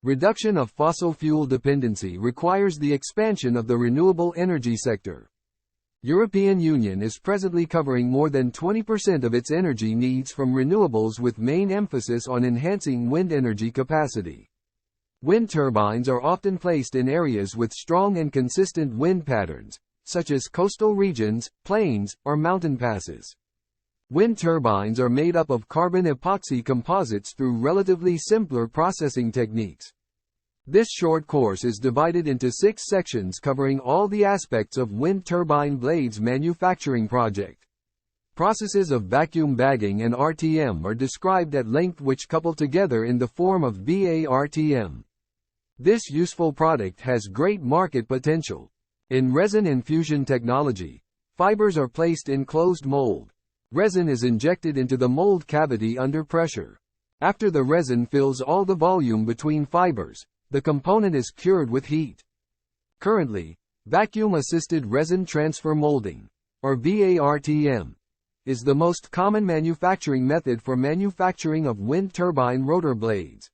Reduction of fossil fuel dependency requires the expansion of the renewable energy sector. European Union is presently covering more than 20% of its energy needs from renewables, with main emphasis on enhancing wind energy capacity. Wind turbines are often placed in areas with strong and consistent wind patterns, such as coastal regions, plains, or mountain passes. Wind turbines are made up of carbon epoxy composites through relatively simpler processing techniques. This short course is divided into 6 sections covering all the aspects of wind turbine blades manufacturing project. Processes of vacuum bagging and RTM are described at length, which couple together in the form of BARTM. This useful product has great market potential. In resin infusion technology, fibers are placed in closed mold. Resin is injected into the mold cavity under pressure. After the resin fills all the volume between fibers, the component is cured with heat. Currently, vacuum-assisted resin transfer molding, or VARTM, is the most common manufacturing method for manufacturing of wind turbine rotor blades.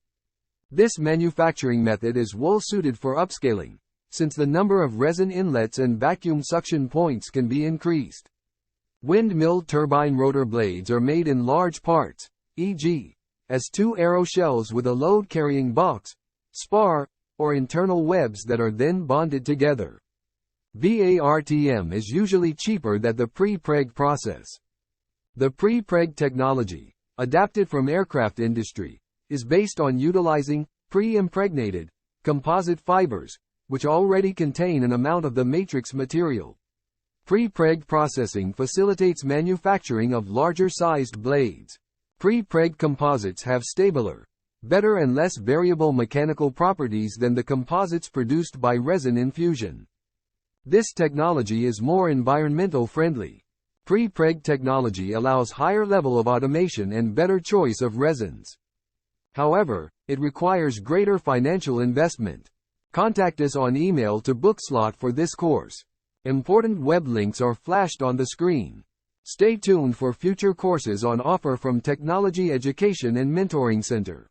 This manufacturing method is well-suited for upscaling, since the number of resin inlets and vacuum suction points can be increased. Windmill turbine rotor blades are made in large parts, e.g., as 2 arrow shells with a load-carrying box, spar, or internal webs that are then bonded together. VARTM is usually cheaper than the pre-preg process. The pre-preg technology, adapted from aircraft industry, is based on utilizing pre-impregnated composite fibers, which already contain an amount of the matrix material. Pre-preg processing facilitates manufacturing of larger-sized blades. Pre-preg composites have stabler, better and less variable mechanical properties than the composites produced by resin infusion. This technology is more environmental friendly. Pre-preg technology allows higher level of automation and better choice of resins. However, it requires greater financial investment. Contact us on email to book slot for this course. Important web links are flashed on the screen. Stay tuned for future courses on offer from Technology Education and Mentoring Center.